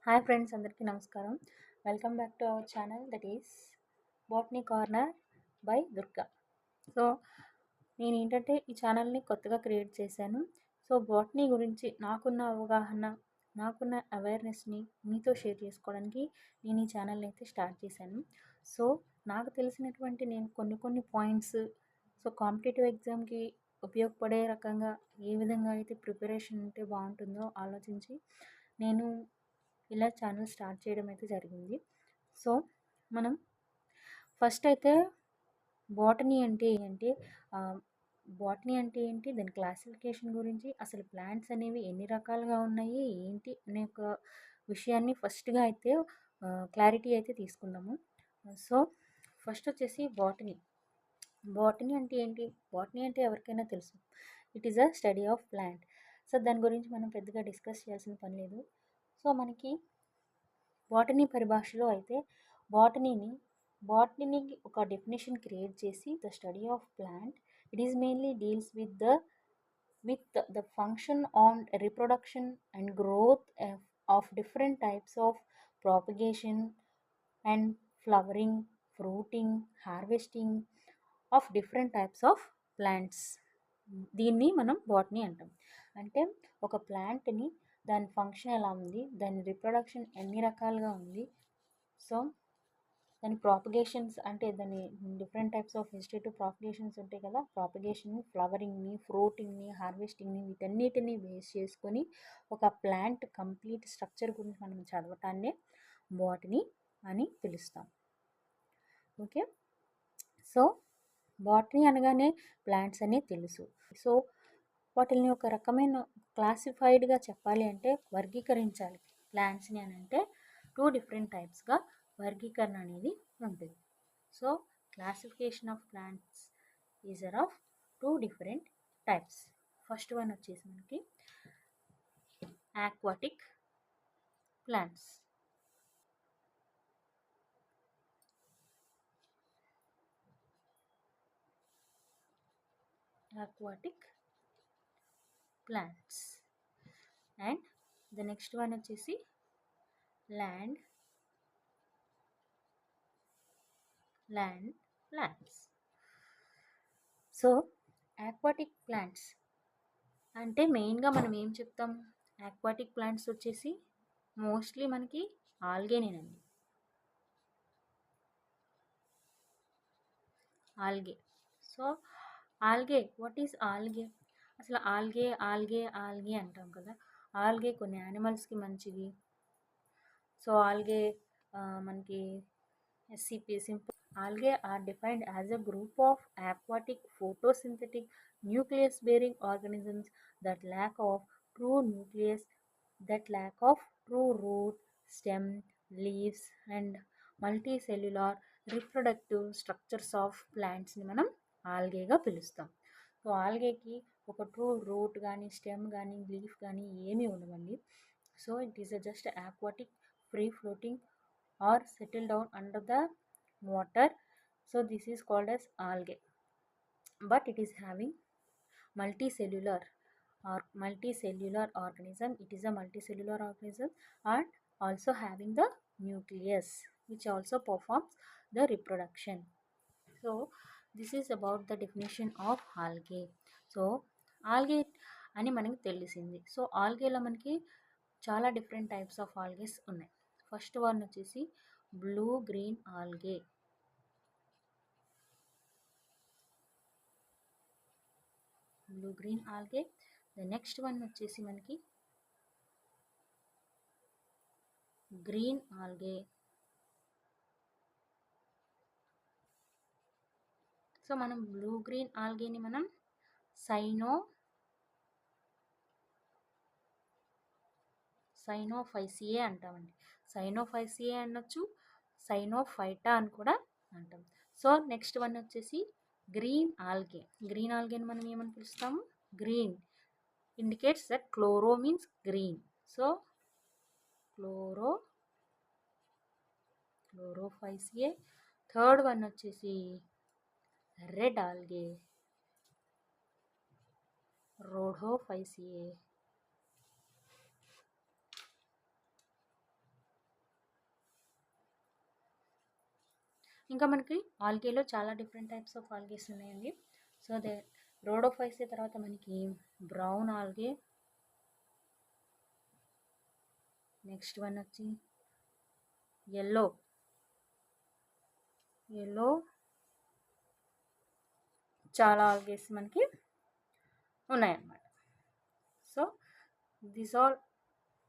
Hi friends, అందరికీ నమస్కారం. Welcome back to our channel, that is botany corner by Durga. So నేను ఏంటంటే ఈ ఛానల్ని కొత్తగా క్రియేట్ చేశాను. సో బాటనీ గురించి నాకున్న అవగాహన, నాకున్న అవేర్నెస్ని మీతో షేర్ చేసుకోవడానికి నేను ఈ ఛానల్ని అయితే స్టార్ట్ చేశాను. సో నాకు తెలిసినటువంటి నేను కొన్ని పాయింట్స్, సో కాంపిటేటివ్ ఎగ్జామ్కి ఉపయోగపడే రకంగా ఏ విధంగా అయితే ప్రిపరేషన్ ఉంటే బాగుంటుందో ఆలోచించి నేను ఇలా ఛానల్ స్టార్ట్ చేయడం అయితే జరిగింది. సో మనం ఫస్ట్ అయితే బాటనీ అంటే ఏంటి, దాని క్లాసిఫికేషన్ గురించి, అసలు ప్లాంట్స్ అనేవి ఎన్ని రకాలుగా ఉన్నాయి ఏంటి అనే ఒక విషయాన్ని ఫస్ట్గా అయితే క్లారిటీ అయితే తీసుకుందాము. సో ఫస్ట్ వచ్చేసి బాటనీ. బాటనీ అంటే ఏంటి? బాటనీ అంటే ఎవరికైనా తెలుసు, it is a study of plant. So దాని గురించి మనం పెద్దగా డిస్కస్ చేయాల్సిన పని లేదు. సో మనకి బాటనీ పరిభాషలో అయితే బాటనీకి ఒక డెఫినేషన్ క్రియేట్ చేసి, the study of plant, it is mainly deals with the function on reproduction and growth of different types of propagation and flowering, fruiting, harvesting of different types of plants. దీన్ని మనం botany అంటాం. అంటే ఒక ప్లాంట్ని, దాని function ఎలా ఉంది, దాని రిప్రొడక్షన్ ఎన్ని రకాలుగా ఉంది, సో దాని ప్రాపగేషన్స్ అంటే దాని different types of vegetative propagations ఉంటాయి కదా, ప్రాపగేషన్ని, ఫ్లవరింగ్ని, ఫ్రూటింగ్ని, హార్వెస్టింగ్ని, వీటన్నిటిని బేస్ చేసుకొని ఒక ప్లాంట్ కంప్లీట్ స్ట్రక్చర్ గురించి మనం చదవటాన్నే బాటనీ అని పిలుస్తాం. ఓకే, సో బాటనీ అనగానే ప్లాంట్స్ అని తెలుసు. సో వాటిని ఒక రకమైన క్లాసిఫైడ్గా చెప్పాలి అంటే, వర్గీకరించాలి ప్లాంట్స్ని అని అంటే 2 డిఫరెంట్ టైప్స్గా వర్గీకరణ అనేది ఉంటుంది. So classification of plants is of 2 different types. First one వచ్చేసి మనకి aquatic plants. aquatic plants. And the next one వచ్చేసి land plants. So aquatic plants అంటే మెయిన్గా మనం ఏం చెప్తాం, aquatic plants వచ్చేసి మోస్ట్లీ మనకి ఆల్గేనేనండి. Algae. So algae, what is algae? అసలు ఆల్గే అంటాం కదా. ఆల్గే కొన్ని యానిమల్స్కి మంచిది. సో ఆల్గే మనకి SCP simple. Algae are defined as a group of aquatic photosynthetic nucleus bearing organisms that lack of true nucleus, root, stem, leaves and multicellular reproductive structures of plants ని మనం ఆల్గేగా పిలుస్తాం. So ఆల్గేకి ఒక true route కానీ, stem కానీ, leaf కానీ ఏమీ ఉండవండి. So it is just aquatic, free floating or settle down under the water. So this is called as algae, but it is having multicellular organism. It is a multicellular organism and also having the nucleus which also performs the reproduction. So this is about the definition of algae. So algae అని మనకి తెలిసింది. So ఆల్గేలో మనకి చాలా different types of ఆల్గేస్ ఉన్నాయి. First one వచ్చేసి blue green algae. Blue green algae. The next one వచ్చేసి మనకి green algae. So మనం బ్లూ గ్రీన్ ఆల్గేని మనం సైనోఫైసియే అంటామండి. సైనోఫైసియే అనొచ్చు, సైనోఫైటా అని కూడా అంటాం. సో నెక్స్ట్ వన్ వచ్చేసి గ్రీన్ ఆల్గే. గ్రీన్ ఆల్గేని మనం ఏమని పిలుస్తాము? Green indicates that chloro means green. So chlorofaceae. Third one వచ్చేసి రెడ్ ఆల్గే, rhodophyceae. ఇంకా మనకి ఆల్గేలో చాలా డిఫరెంట్ టైప్స్ ఆఫ్ ఆల్గేస్ ఉన్నాయండి. సో రోడోఫైట్స్ తర్వాత మనకి బ్రౌన్ ఆల్గే, నెక్స్ట్ వన్ వచ్చి ఎల్లో చాలా ఆల్గేస్ మనకి ఉన్నాయన్నమాట. So these all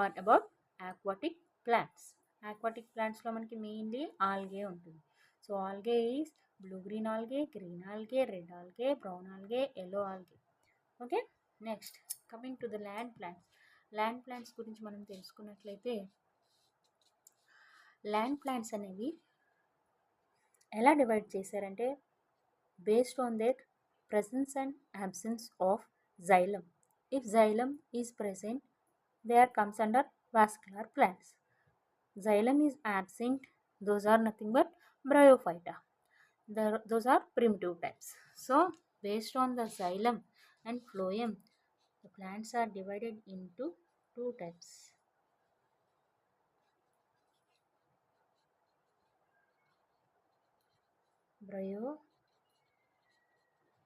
are about aquatic plants. Aquatic ప్లాంట్స్లో మనకి మెయిన్లీ ఆల్గే ఉంటుంది. So algae is blue green algae, green algae, red algae, brown algae, yellow algae. Okay, next coming to the land plants. Land plants గురించి మనం తెలుసుకున్నట్లయితే land plants అనేవి ఎలా divide చేశారంటే based on their presence and absence of xylem. If xylem is present, there comes under vascular plants. Xylem is absent, those are nothing but bryophyta. Those are primitive types. So based on the xylem and phloem, the plants are divided into two types.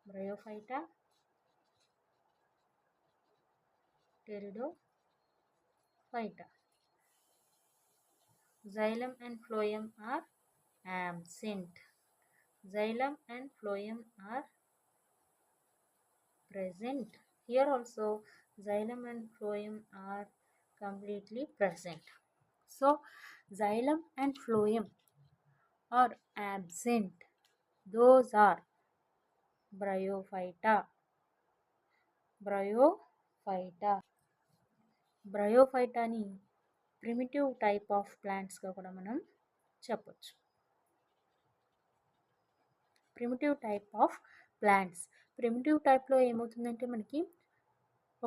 Bryophyta, pteridophyta. Xylem and phloem are absent. Xylem and phloem are present. Here also xylem and phloem are completely present. So xylem and phloem are absent. Those are bryophyta. బ్రయోఫైటాని primitive type of ప్లాంట్స్గా కూడా మనం చెప్పొచ్చు. Primitive type of plants. Primitive టైప్లో ఏమవుతుందంటే మనకి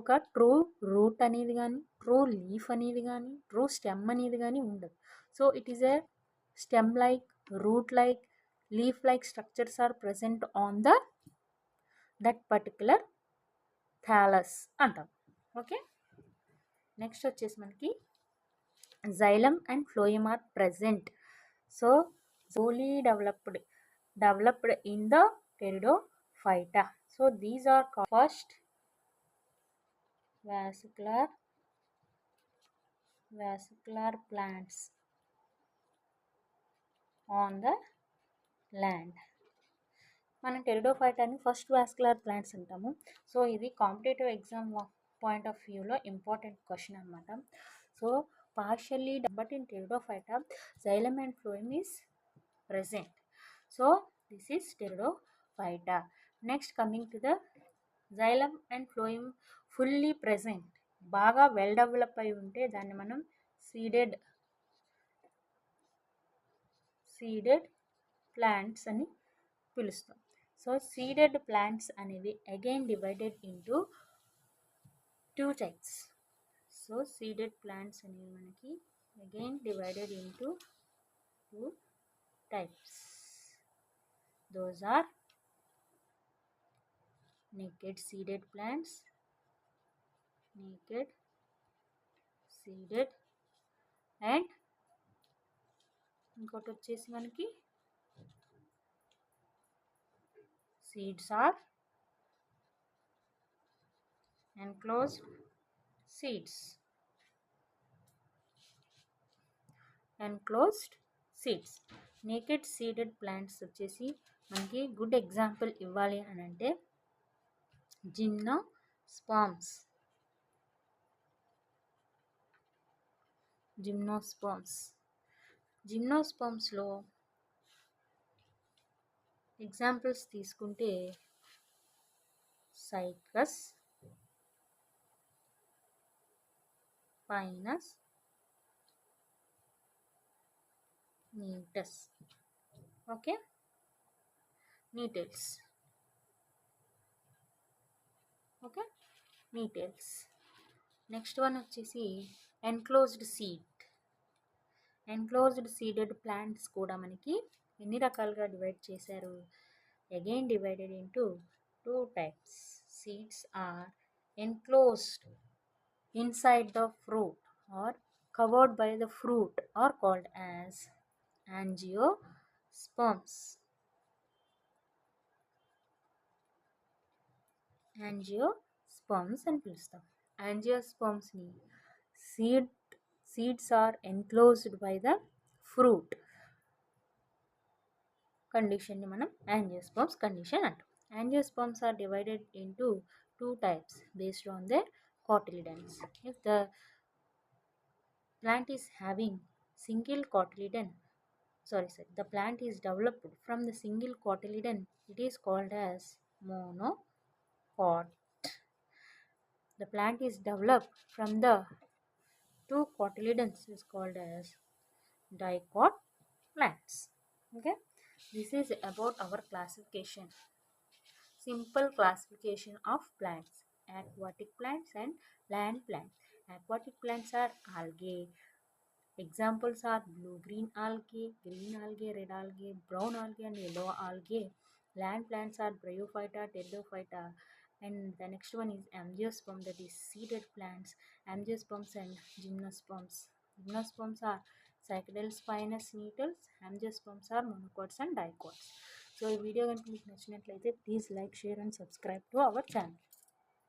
ఒక true route అనేది కానీ, ట్రూ లీఫ్ అనేది కానీ, ట్రూ స్టెమ్ అనేది కానీ ఉండదు. So it is a stem like, root like, leaf like structures are present on that particular thallus అంటాం. ఓకే, నెక్స్ట్ వచ్చేసి మనకి xylem and phloem are present. So solely developed in the pteridophyta. So these are called first vascular plants on the land. మనం టెరిడోఫైటాని first vascular plants అంటాము. So ఇది competitive exam point of వ్యూలో important question అనమాట. So partially but in pteridophyta xylem and phloem is present. So this is pteridophyta. Next coming to the xylem and phloem fully present, బాగా well develop అయి ఉంటే దాన్ని మనం seeded plants అని పిలుస్తాం. So seeded plants అనేవి again divided into two types. So seeded plants అనేవి మనకి again divided into two types. Those are naked seeded plants, and ఇంకోటి వచ్చేసి మనకి seeds are enclosed seeds. Naked seeded plants వచ్చేసి మనకి గుడ్ ఎగ్జాంపుల్ ఇవ్వాలి అని అంటే జిమ్నోస్పర్మ్స్లో ఎగ్జాంపుల్స్ తీసుకుంటే సైకస్, పైనస్, నీటస్. ఓకే, నీటెల్స్. నెక్స్ట్ వన్ వచ్చేసి ఎన్క్లోజ్డ్ సీడెడ్ ప్లాంట్స్ కూడా మనకి ఎన్ని రకాలుగా డివైడ్ చేశారు? Again divided into two types. Seeds are enclosed inside the fruit or covered by the fruit are called as angiosperms. Sperms. Angiosperms అని పిలుస్తాం. యాంజియోస్పర్మ్స్ని seed seeds are enclosed by the fruit కండిషన్ని మనం యాంజియోస్పర్మ్స్ కండిషన్ అంటాం. Angiosperms are divided into two types based on their cotyledons. If the plant is having single cotyledon, the plant is developed from the single cotyledon, it is called as monocot. The plant is developed from the two cotyledons is called as dicot plants. Okay, this is about our classification. Simple classification of plants: aquatic plants and land plants. Aquatic plants are algae. Examples are blue-green algae, green algae, red algae, brown algae, and yellow algae. Land plants are bryophyta, pteridophyta, and the next one is angiosperm, that is seeded plants. Angiosperms and gymnosperms. Gymnosperms are cycadal spinous needles. Angiosperms are monocots and dicots. So ఈ video కనుక మీకు నచ్చినట్లయితే please like, share and subscribe to our channel.